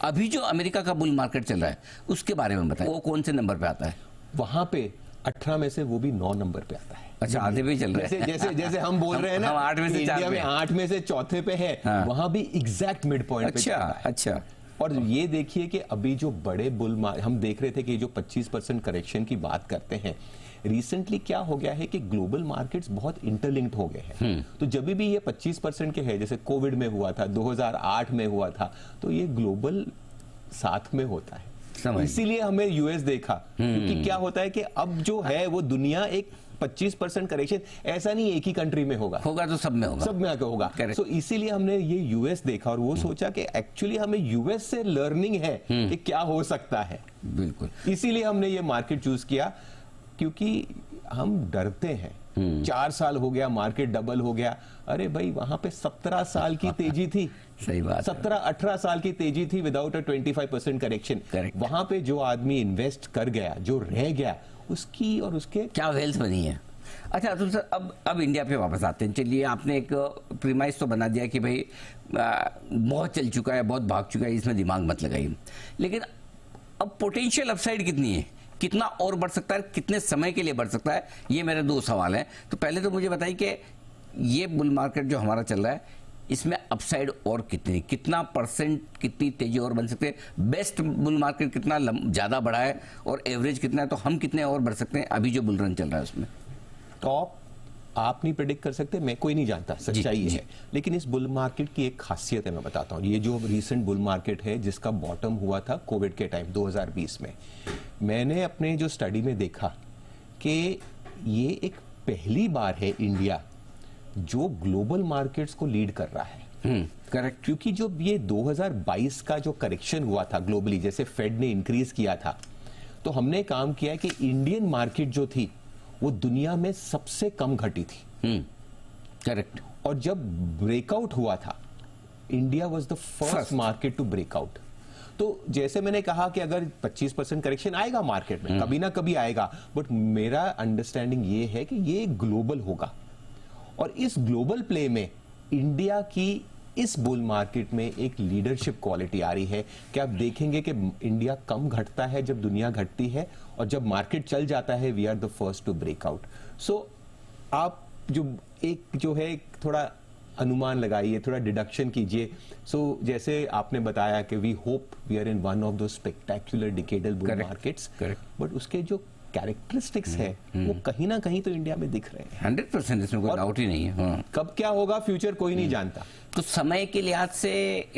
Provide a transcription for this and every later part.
अभी जो अमेरिका का बुल मार्केट चल रहा है उसके बारे में बताएं, वो कौन से नंबर पे आता है? वहां पे 18 में से वो भी 9 नंबर पे आता है। अच्छा, आधे पे ही चल रहा है। जैसे हम बोल रहे हैं ना, 8 में से इंडिया में 8 में से चौथे पे है, हाँ। वहां भी एग्जैक्ट मिड पॉइंट पे चल रहा है। अच्छा। और ये देखिए कि अभी जो बड़े बुल हम देख रहे थे कि जो 25% करेक्शन की बात करते हैं, रिसेंटली क्या हो गया है कि ग्लोबल मार्केट्स बहुत इंटरलिंक्ड हो गए हैं। तो जब भी ये 25% के है, जैसे कोविड में हुआ था, 2008 में हुआ था, तो ये ग्लोबल साथ में होता है। इसीलिए हमें यूएस देखा, क्योंकि क्या होता है कि अब जो है वो दुनिया एक 25% करेक्शन ऐसा नहीं एक ही कंट्री में होगा तो सब में होगा। सो इसीलिए हमने ये यूएस देखा और वो सोचा कि एक्चुअली हमें यूएस से लर्निंग है कि क्या हो सकता है। बिल्कुल, इसीलिए हमने ये मार्केट चूज किया, क्योंकि हम डरते हैं। 4 साल हो गया, मार्केट डबल हो गया। अरे भाई, वहां पे 17 साल की तेजी थी। सही बात, 17-18 साल की तेजी थी विदाउट अ 25% करेक्शन। वहां पे जो आदमी इन्वेस्ट कर गया, जो रह गया, उसकी और उसके क्या वेल्थ बनी है। अच्छा अतुल सर, अब इंडिया पे वापस आते हैं। चलिए, आपने एक प्रीमाइस तो बना दिया कि भाई बहुत चल चुका है, बहुत भाग चुका है, इसमें दिमाग मत लगाइए। लेकिन अब पोटेंशियल अपसाइड कितनी है, कितना और बढ़ सकता है, कितने समय के लिए बढ़ सकता है, ये मेरे 2 सवाल हैं। तो पहले तो मुझे बताइए कि ये बुल मार्केट जो हमारा चल रहा है, इसमें अपसाइड और कितना परसेंट, कितनी तेजी और बन सकते हैं? बेस्ट बुल मार्केट कितना ज्यादा बढ़ा है और एवरेज कितना है, तो हम कितने और बढ़ सकते हैं अभी जो बुल रन चल रहा है उसमें? टॉप आप नहीं प्रेडिक्ट कर सकते, मैं कोई नहीं जानता, सच्चाई है। लेकिन इस बुल मार्केट की एक खासियत है, मैं बताता हूँ। ये जो रीसेंट बुल मार्केट है, जिसका बॉटम हुआ था कोविड के टाइम 2020 में, मैंने अपने जो स्टडी में देखा कि ये एक पहली बार है इंडिया जो ग्लोबल मार्केट्स को लीड कर रहा है। करेक्ट। क्योंकि जो ये 2022 का जो करेक्शन हुआ था ग्लोबली, जैसे फेड ने इंक्रीज किया था, तो हमने काम किया कि इंडियन मार्केट जो थी वो दुनिया में सबसे कम घटी थी। करेक्ट। और जब ब्रेकआउट हुआ था, India was the first market to breakout. तो जैसे मैंने कहा कि अगर 25% करेक्शन आएगा मार्केट में, कभी ना कभी आएगा, बट मेरा अंडरस्टैंडिंग ये है कि ये ग्लोबल होगा। और इस ग्लोबल प्ले में इंडिया की इस बुल मार्केट में एक लीडरशिप क्वालिटी आ रही है कि आप देखेंगे कि इंडिया कम घटता है जब दुनिया घटती है, और जब मार्केट चल जाता है we are the first to break out. So आप जो है थोड़ा अनुमान लगाइए, थोड़ा डिडक्शन कीजिए। सो जैसे आपने बताया कि we hope we are in one of दो spectacular decadal bull markets, but उसके जो कैरेक्टरिस्टिक्स है वो कहीं ना कहीं तो इंडिया में दिख रहे हैं। 100%, इसमें कोई डाउट ही नहीं है। कब क्या होगा फ्यूचर कोई नहीं जानता। तो समय के लिहाज से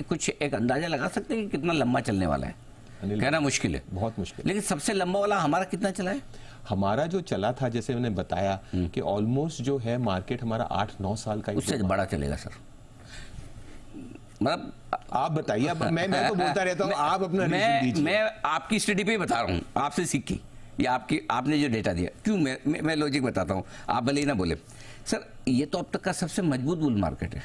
कुछ एक अंदाजा लगा सकते हैं कि कितना लंबा चलने वाला है? कहना मुश्किल है, बहुत मुश्किल। लेकिन सबसे लंबा वाला हमारा कितना चला है? हमारा जो चला था, जैसे मैंने बताया कि ऑलमोस्ट जो है मार्केट हमारा 8-9 साल का, उससे बड़ा चलेगा सर। मतलब आप बताइए। अब मैं तो बोलता रहता हूँ, आप अपना रीजन दीजिए। मैं आपकी स्टडी पे ही बता रहा हूँ, आपसे सीखी, या आपने जो डेटा दिया। क्यों मैं लॉजिक बताता हूँ, आप भले ही ना बोले। सर, ये तो अब तक का सबसे मजबूत बुल मार्केट है,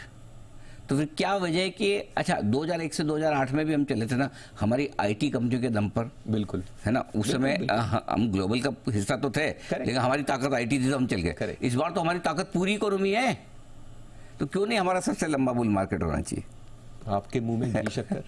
तो फिर क्या वजह है कि अच्छा 2001 से 2008 में भी हम चले थे ना, हमारी आईटी कंपनियों के दम पर। बिल्कुल है ना, उस समय हम ग्लोबल का हिस्सा तो थे, लेकिन हमारी ताकत आईटी थी तो हम चल गए। इस बार तो हमारी ताकत पूरी इकोनॉमी है, तो क्यों नहीं हमारा सबसे लंबा बुल मार्केट होना चाहिए? आपके मुंह में घी शक्कर।